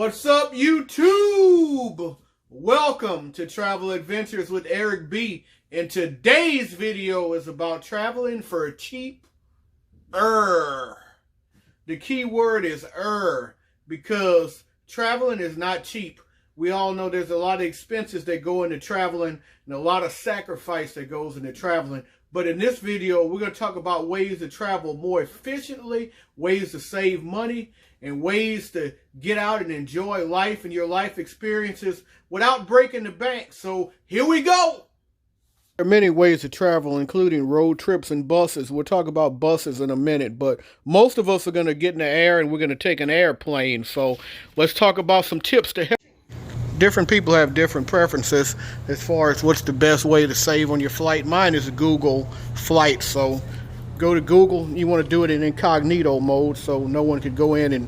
What's up, YouTube? Welcome to Travel Adventures with Eric B. And today's video is about traveling for cheap-er. The key word is because traveling is not cheap. We all know there's a lot of expenses that go into traveling and a lot of sacrifice that goes into traveling. But in this video, we're going to talk about ways to travel more efficiently, ways to save money, and ways to get out and enjoy life and your life experiences without breaking the bank. So here we go. There are many ways to travel, including road trips and buses. We'll talk about buses in a minute, but most of us are going to get in the air and we're going to take an airplane. So let's talk about some tips to help. Different people have different preferences as far as what's the best way to save on your flight. Mine is Google Flights. So go to Google. You want to do it in incognito mode so no one could go in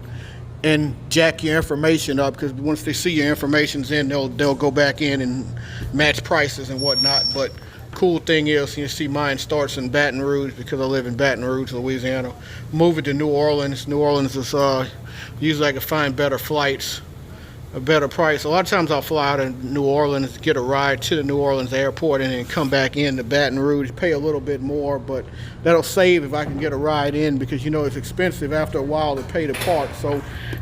and jack your information up, because once they see your information's in, they'll go back in and match prices and whatnot. But cool thing is, you see mine starts in Baton Rouge because I live in Baton Rouge, Louisiana. Move it to New Orleans. New Orleans is usually I can find better flights, a better price. A lot of times I'll fly out of New Orleans, get a ride to the New Orleans airport, and then come back into Baton Rouge, pay a little bit more, but that'll save if I can get a ride in, because you know it's expensive after a while to pay to park. So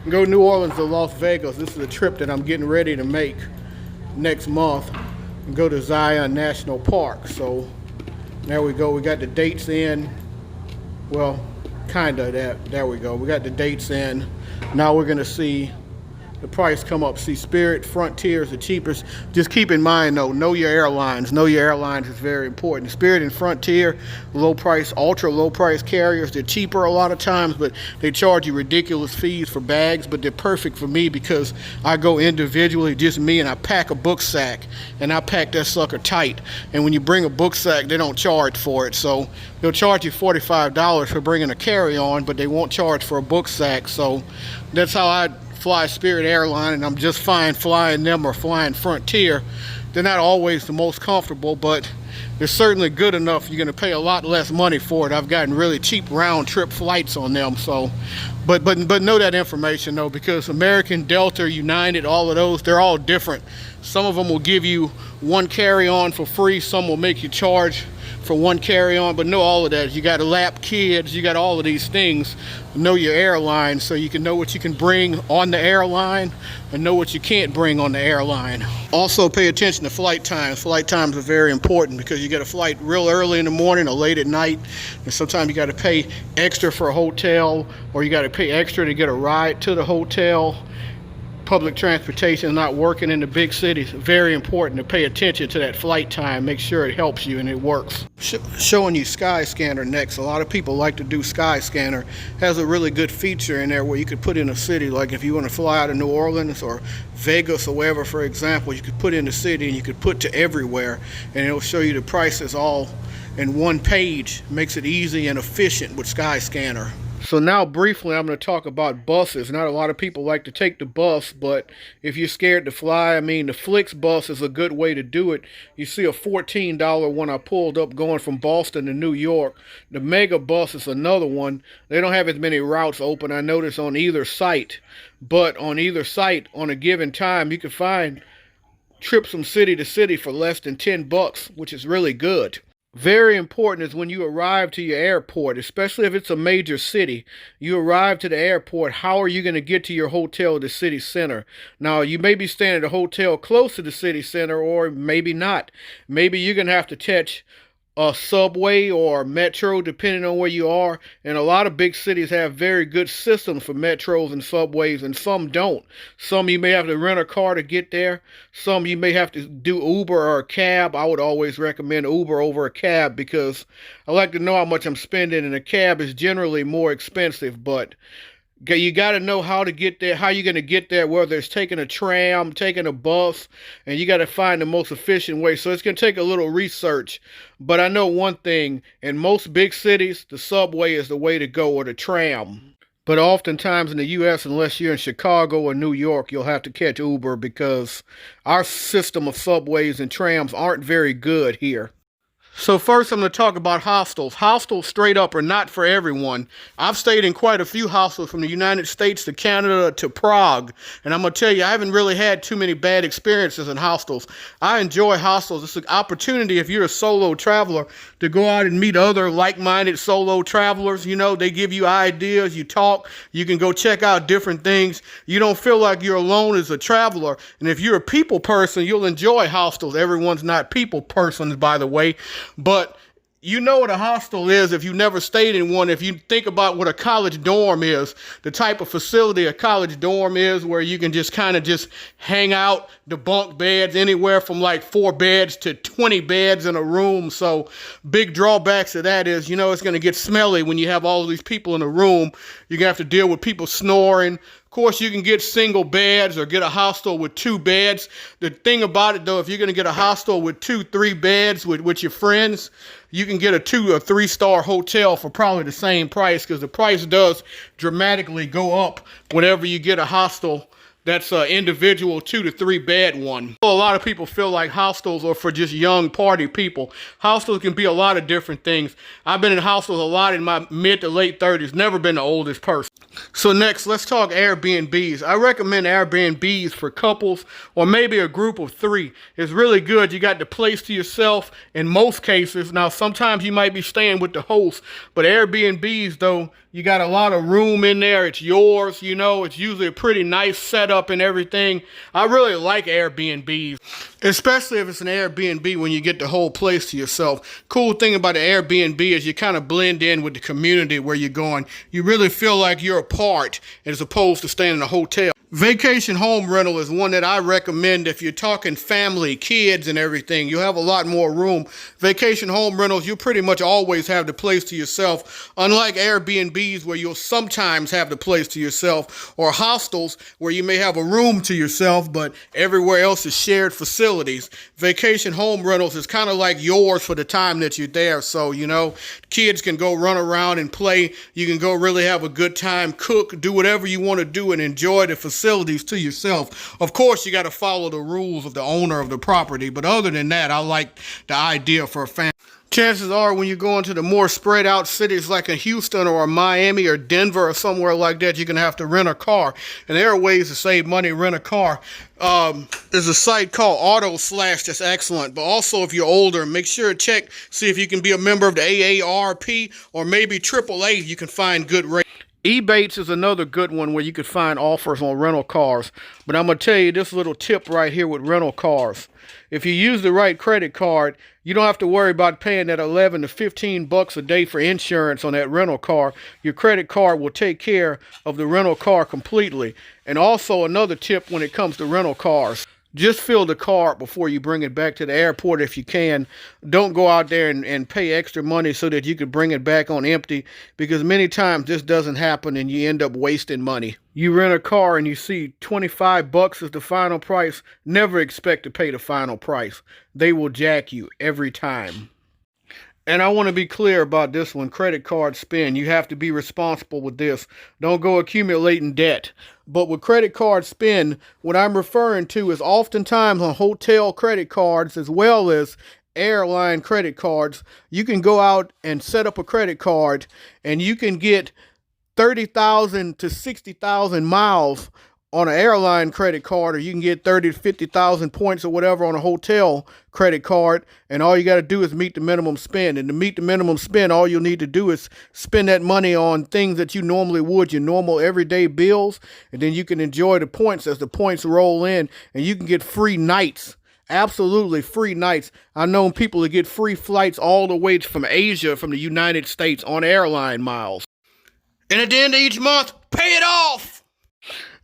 go New Orleans to Las Vegas. This is a trip that I'm getting ready to make next month, and go to Zion National Park. So there we go. We got the dates in. Well, kinda that. There we go. We got the dates in. Now we're gonna see the price come up. See, Spirit, Frontier is the cheapest. Just keep in mind though, know your airlines. Know your airlines is very important. Spirit and Frontier, low price, ultra low price carriers. They're cheaper a lot of times, but they charge you ridiculous fees for bags. But they're perfect for me because I go individually, just me, and I pack a book sack, and I pack that sucker tight. And when you bring a book sack, they don't charge for it. So they'll charge you $45 for bringing a carry-on, but they won't charge for a book sack. So that's how I fly Spirit Airline, and I'm just fine flying them or flying Frontier. They're not always the most comfortable, but they're certainly good enough. You're going to pay a lot less money for it. I've gotten really cheap round trip flights on them. So but know that information though, because American, Delta, United, all of those, they're all different. Some of them will give you one carry-on for free. Some will make you charge for one carry-on, but know all of that. You got to lap kids, you got all of these things. Know your airline so you can know what you can bring on the airline and know what you can't bring on the airline. Also pay attention to flight times. Flight times are very important because you get a flight real early in the morning or late at night, and sometimes you got to pay extra for a hotel, or you got to pay extra to get a ride to the hotel. Public transportation is not working in the big cities. Very important to pay attention to that flight time. Make sure it helps you and it works. Showing you Skyscanner next. A lot of people like to do Skyscanner. Has a really good feature in there where you could put in a city. Like if you want to fly out of New Orleans or Vegas or wherever, for example, you could put in the city and you could put to everywhere, and it'll show you the prices all in one page. Makes it easy and efficient with Skyscanner. So now briefly I'm going to talk about buses. Not a lot of people like to take the bus, but if you're scared to fly, I mean, the FlixBus is a good way to do it. You see a $14 one I pulled up going from Boston to New York. The Mega Bus is another one. They don't have as many routes open, I noticed, on either site. But on either site, on a given time, you can find trips from city to city for less than $10, which is really good. Very important is when you arrive to your airport, especially if it's a major city. You arrive to the airport, how are you going to get to your hotel, the city center? Now, you may be staying at a hotel close to the city center, or maybe not. Maybe you're going to have to catch a subway or metro, depending on where you are. And a lot of big cities have very good systems for metros and subways, and some don't. Some you may have to rent a car to get there. Some you may have to do Uber or a cab. I would always recommend Uber over a cab because I like to know how much I'm spending, and a cab is generally more expensive. But you got to know how to get there, how you're going to get there, whether it's taking a tram, taking a bus, and you got to find the most efficient way. So it's going to take a little research. But I know one thing, in most big cities, the subway is the way to go, or the tram. But oftentimes in the U.S., unless you're in Chicago or New York, you'll have to catch Uber because our system of subways and trams aren't very good here. So first I'm going to talk about hostels. Hostels straight up are not for everyone. I've stayed in quite a few hostels from the United States to Canada to Prague. And I'm going to tell you, I haven't really had too many bad experiences in hostels. I enjoy hostels. It's an opportunity if you're a solo traveler to go out and meet other like-minded solo travelers. You know, they give you ideas, you talk, you can go check out different things. You don't feel like you're alone as a traveler. And if you're a people person, you'll enjoy hostels. Everyone's not people persons, by the way. But you know what a hostel is if you've never stayed in one. If you think about what a college dorm is, the type of facility a college dorm is, where you can just kind of just hang out, the bunk beds, anywhere from like 4 beds to 20 beds in a room. So big drawbacks to that is, you know, it's going to get smelly when you have all of these people in a room. You're going to have to deal with people snoring. Of course, you can get single beds or get a hostel with 2 beds. The thing about it, though, if you're going to get a hostel with 2, 3 beds with your friends, you can get a 2 or 3-star hotel for probably the same price, because the price does dramatically go up whenever you get a hostel that's an individual 2 to 3 bed one. A lot of people feel like hostels are for just young party people. Hostels can be a lot of different things. I've been in hostels a lot in my mid to late 30s. Never been the oldest person. So next, let's talk Airbnbs. I recommend Airbnbs for couples or maybe a group of 3. It's really good. You got the place to yourself in most cases. Now, sometimes you might be staying with the host, but Airbnbs, though, you got a lot of room in there. It's yours, you know. It's usually a pretty nice setup and everything. I really like Airbnbs, especially if it's an Airbnb when you get the whole place to yourself. Cool thing about the Airbnb is you kind of blend in with the community where you're going. You really feel like you're a part as opposed to staying in a hotel. Vacation home rental is one that I recommend if you're talking family, kids, and everything. You'll have a lot more room. Vacation home rentals, you pretty much always have the place to yourself, unlike Airbnbs where you'll sometimes have the place to yourself, or hostels where you may have a room to yourself, but everywhere else is shared facilities. Vacation home rentals is kind of like yours for the time that you're there. So, you know, kids can go run around and play. You can go really have a good time, cook, do whatever you want to do, and enjoy the facilities to yourself. Of course, you got to follow the rules of the owner of the property, but other than that, I like the idea for a family. Chances are when you go into the more spread out cities like in Houston or Miami or Denver or somewhere like that, you're going to have to rent a car. And there are ways to save money, rent a car. There's a site called Auto Slash that's excellent. But also if you're older, make sure to check, see if you can be a member of the AARP or maybe AAA. You can find good rates. Ebates is another good one where you could find offers on rental cars. But I'm going to tell you this little tip right here with rental cars. If you use the right credit card, you don't have to worry about paying that 11 to 15 bucks a day for insurance on that rental car. Your credit card will take care of the rental car completely. And also another tip when it comes to rental cars. Just fill the card before you bring it back to the airport if you can. Don't go out there and pay extra money so that you can bring it back on empty, because many times this doesn't happen and you end up wasting money. You rent a car and you see 25 bucks is the final price. Never expect to pay the final price. They will jack you every time. And I want to be clear about this one, credit card spend. You have to be responsible with this. Don't go accumulating debt. But with credit card spend, what I'm referring to is oftentimes on hotel credit cards as well as airline credit cards, you can go out and set up a credit card and you can get 30,000 to 60,000 miles on an airline credit card, or you can get 30 to 50,000 points or whatever on a hotel credit card, and all you got to do is meet the minimum spend. And to meet the minimum spend, all you'll need to do is spend that money on things that you normally would, your normal everyday bills, and then you can enjoy the points as the points roll in, and you can get free nights. Absolutely free nights. I've known people to get free flights all the way from Asia, from the United States on airline miles. And at the end of each month, pay it off!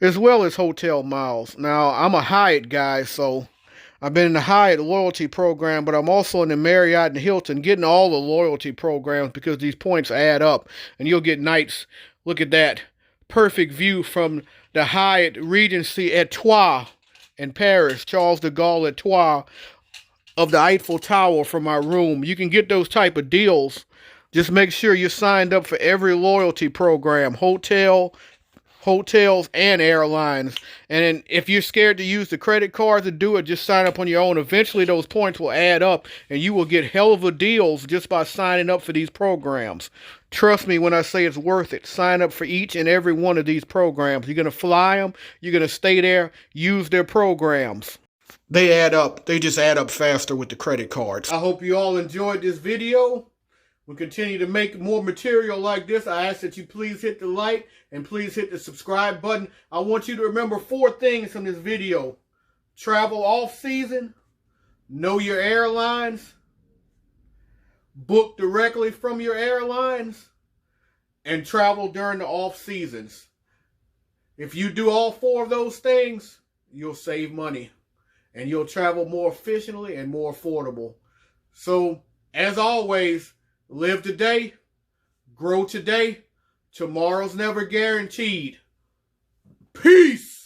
As well as hotel miles. Now, I'm a Hyatt guy, so I've been in the Hyatt loyalty program, but I'm also in the Marriott and Hilton getting all the loyalty programs because these points add up, and you'll get nights. Look at that. Perfect view from the Hyatt Regency Étoile in Paris, Charles de Gaulle Étoile, of the Eiffel Tower from my room. You can get those type of deals. Just make sure you're signed up for every loyalty program, hotel, hotels, and airlines. And if you're scared to use the credit card to do it, just sign up on your own. Eventually, those points will add up, and you will get hell of a deals just by signing up for these programs. Trust me when I say it's worth it. Sign up for each and every one of these programs. You're going to fly them. You're going to stay there. Use their programs. They add up. They just add up faster with the credit cards. I hope you all enjoyed this video. We'll continue to make more material like this. I ask that you please hit the like and please hit the subscribe button. I want you to remember 4 things from this video. Travel off season, know your airlines, book directly from your airlines, and travel during the off seasons. If you do all 4 of those things, you'll save money and you'll travel more efficiently and more affordable. So, as always, live today, grow today. Tomorrow's never guaranteed. Peace.